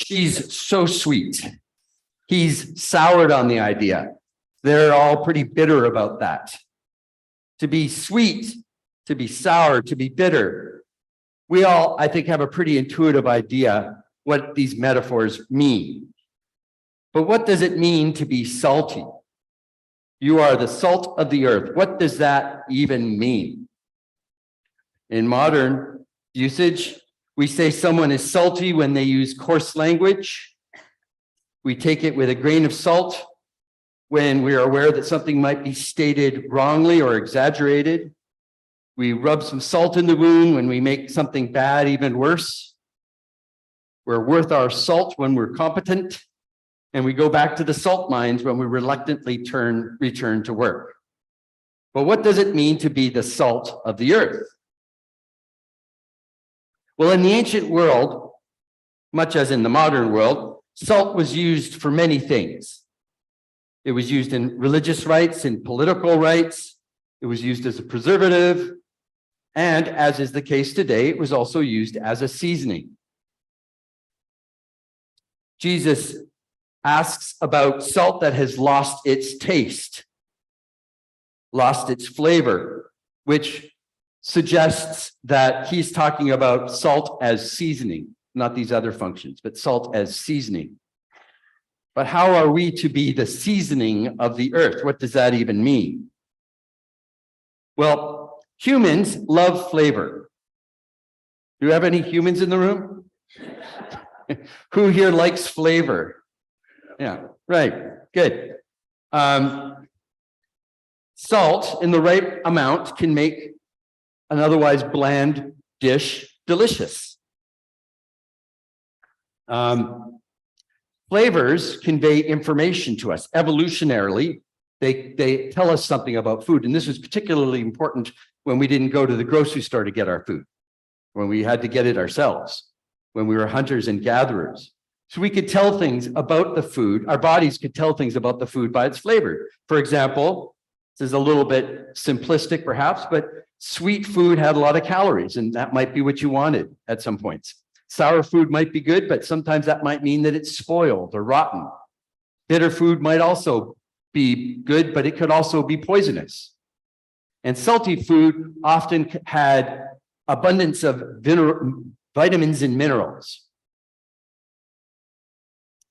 She's so sweet. He's soured on the idea. They're all pretty bitter about that. To be sweet, to be sour, to be bitter. We all, I think, have a pretty intuitive idea what these metaphors mean. But what does it mean to be salty? You are the salt of the earth. What does that even mean? In modern usage, we say someone is salty when they use coarse language. We take it with a grain of salt when we are aware that something might be stated wrongly or exaggerated. We rub some salt in the wound when we make something bad even worse. We're worth our salt when we're competent, and we go back to the salt mines when we reluctantly return to work. But what does it mean to be the salt of the earth? Well, in the ancient world, much as in the modern world, salt was used for many things. It was used in religious rites, in political rites. It was used as a preservative. And as is the case today, it was also used as a seasoning. Jesus asks about salt that has lost its taste, lost its flavor, which suggests that he's talking about salt as seasoning, not these other functions, but salt as seasoning. But how are we to be the seasoning of the earth? What does that even mean? Well, humans love flavor. Do you have any humans in the room? Who here likes flavor? Yeah, right, good. Salt in the right amount can make an otherwise bland dish delicious. Flavors convey information to us. Evolutionarily, they tell us something about food. And this was particularly important when we didn't go to the grocery store to get our food, when we had to get it ourselves, when we were hunters and gatherers. So we could tell things about the food. Our bodies could tell things about the food by its flavor. For example, this is a little bit simplistic perhaps, but sweet food had a lot of calories, and that might be what you wanted at some points. Sour food might be good, but sometimes that might mean that it's spoiled or rotten. Bitter food might also be good, but it could also be poisonous. And salty food often had abundance of vitamins and minerals.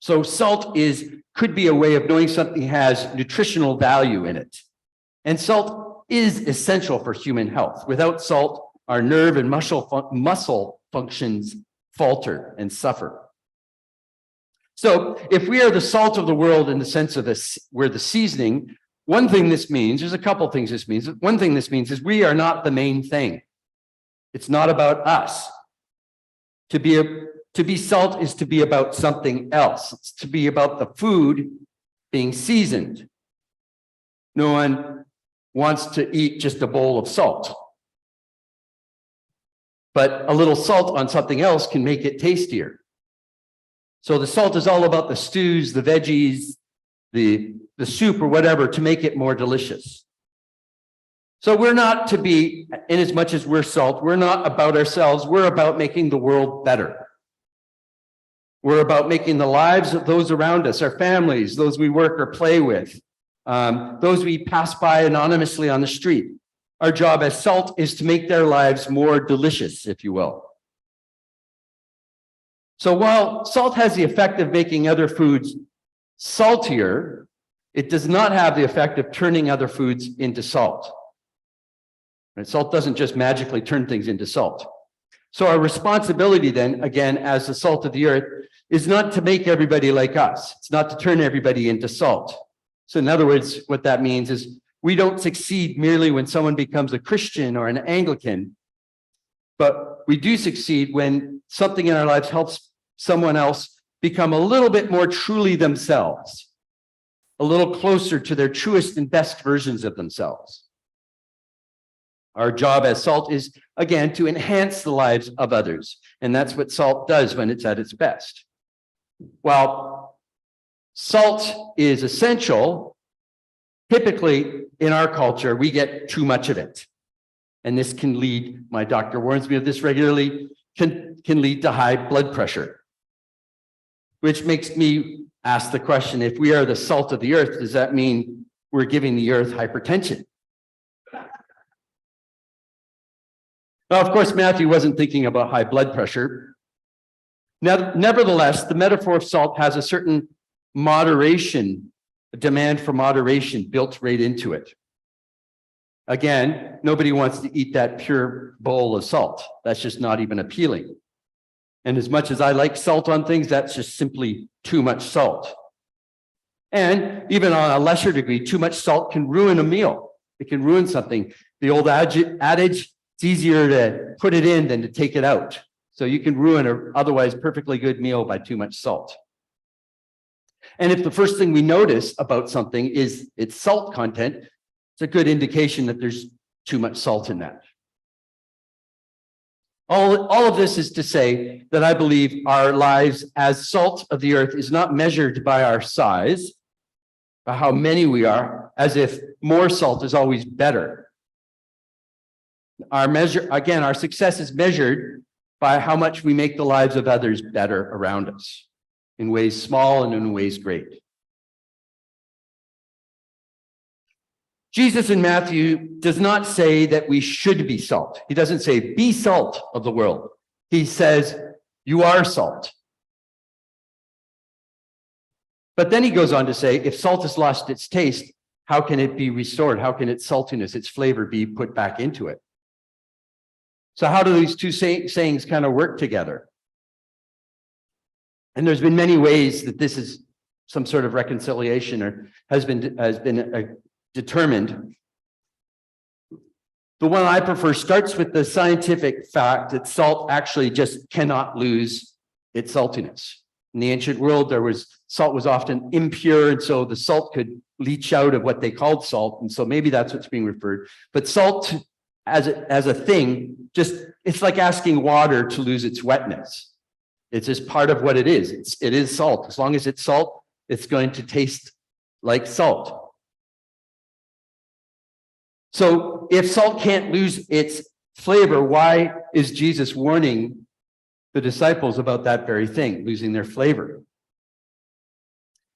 So salt could be a way of knowing something has nutritional value in it. And salt is essential for human health. Without salt, our nerve and muscle functions falter and suffer. So if we are the salt of the world in the sense of we're the seasoning, one thing this means, there's a couple things this means. One thing this means is we are not the main thing. It's not about us. To be salt is to be about something else. It's to be about the food being seasoned. No one wants to eat just a bowl of salt. But a little salt on something else can make it tastier. So the salt is all about the stews, the veggies, the soup or whatever to make it more delicious. So we're not to be, in as much as we're salt, we're not about ourselves, we're about making the world better. We're about making the lives of those around us, our families, those we work or play with, those we pass by anonymously on the street. Our job as salt is to make their lives more delicious, if you will. So while salt has the effect of making other foods saltier, it does not have the effect of turning other foods into salt. And salt doesn't just magically turn things into salt. So our responsibility then, again, as the salt of the earth, is not to make everybody like us. It's not to turn everybody into salt. So in other words, what that means is we don't succeed merely when someone becomes a Christian or an Anglican, but we do succeed when something in our lives helps someone else become a little bit more truly themselves, a little closer to their truest and best versions of themselves. Our job as salt is, again, to enhance the lives of others. And that's what salt does when it's at its best. While salt is essential, typically in our culture, we get too much of it. And this can lead, my doctor warns me of this regularly, can lead to high blood pressure. which makes me ask the question, if we are the salt of the earth, does that mean we're giving the earth hypertension? Now, of course, Matthew wasn't thinking about high blood pressure. Now, nevertheless, the metaphor of salt has a certain moderation, a demand for moderation built right into it. Again, nobody wants to eat that pure bowl of salt. That's just not even appealing. And as much as I like salt on things, that's just simply too much salt. And even on a lesser degree, too much salt can ruin a meal. It can ruin something. The old adage, it's easier to put it in than to take it out. So you can ruin an otherwise perfectly good meal by too much salt. And if the first thing we notice about something is its salt content, it's a good indication that there's too much salt in that. All of this is to say that I believe our lives as salt of the earth is not measured by our size, by how many we are, as if more salt is always better. Our success is measured by how much we make the lives of others better around us, in ways small and in ways great. Jesus in Matthew does not say that we should be salt. He doesn't say, be salt of the world. He says, you are salt. But then he goes on to say, if salt has lost its taste, how can it be restored? How can its saltiness, its flavor be put back into it? So how do these two sayings kind of work together? And there's been many ways that this is some sort of reconciliation or has been determined. The one I prefer starts with the scientific fact that salt actually just cannot lose its saltiness. In the ancient world, salt was often impure, and so the salt could leach out of what they called salt, and so maybe that's what's being referred. But salt as a thing, it's like asking water to lose its wetness. It's just part of what it is. It is salt. As long as it's salt, it's going to taste like salt. So if salt can't lose its flavor, why is Jesus warning the disciples about that very thing, losing their flavor?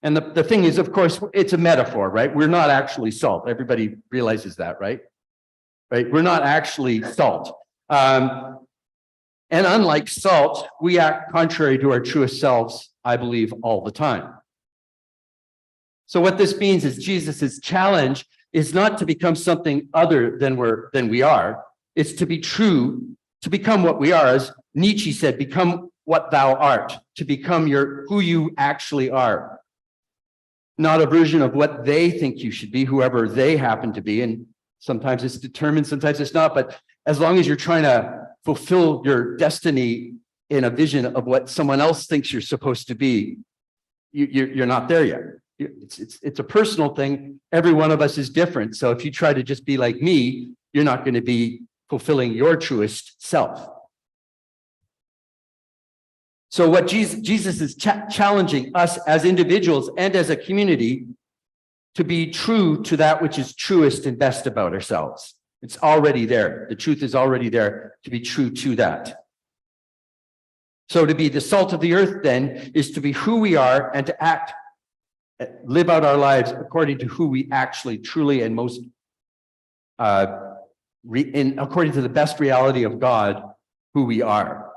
And the thing is, of course, it's a metaphor, right? We're not actually salt. Everybody realizes that, right? Right? We're not actually salt. And unlike salt, we act contrary to our truest selves, I believe, all the time. So what this means is Jesus' challenge is not to become something other than we are. It's to be true, to become what we are. As Nietzsche said, become what thou art, to become who you actually are. Not a version of what they think you should be, whoever they happen to be. And sometimes it's determined, sometimes it's not. But as long as you're trying to fulfill your destiny in a vision of what someone else thinks you're supposed to be, you're not there yet. It's a personal thing. Every one of us is different. So if you try to just be like me, you're not going to be fulfilling your truest self. So what Jesus is challenging us as individuals and as a community to be true to that which is truest and best about ourselves. It's already there. The truth is already there, to be true to that. So to be the salt of the earth then is to be who we are and to live out our lives according to who we actually truly and most according to the best reality of God, who we are.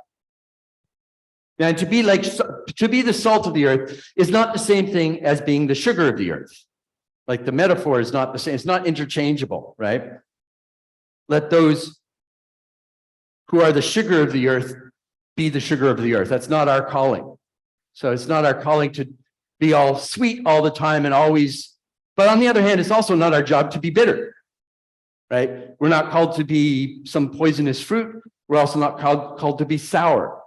And to be the salt of the earth is not the same thing as being the sugar of the earth. Like the metaphor is not the same. It's not interchangeable, right? Let those who are the sugar of the earth be the sugar of the earth. That's not our calling. So it's not our calling to be all sweet all the time and always, but on the other hand, it's also not our job to be bitter, right? We're not called to be some poisonous fruit. We're also not called to be sour.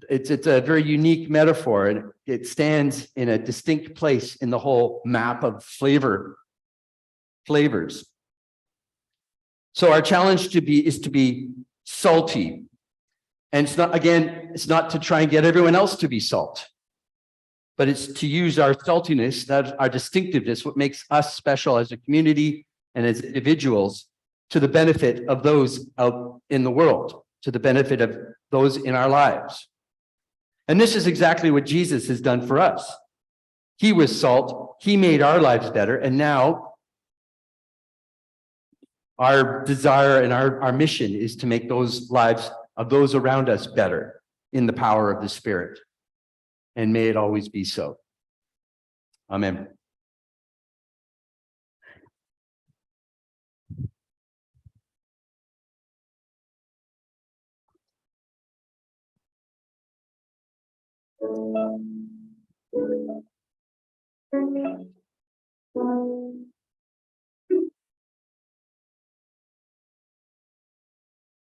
It's a very unique metaphor, and it stands in a distinct place in the whole map of flavors. So our challenge is to be salty. And it's not to try and get everyone else to be salt, but it's to use our saltiness, our distinctiveness, what makes us special as a community and as individuals, to the benefit of those out in the world, to the benefit of those in our lives. And this is exactly what Jesus has done for us. He was salt. He made our lives better. And now our desire and our mission is to make those lives of those around us better in the power of the Spirit. And may it always be so. Amen.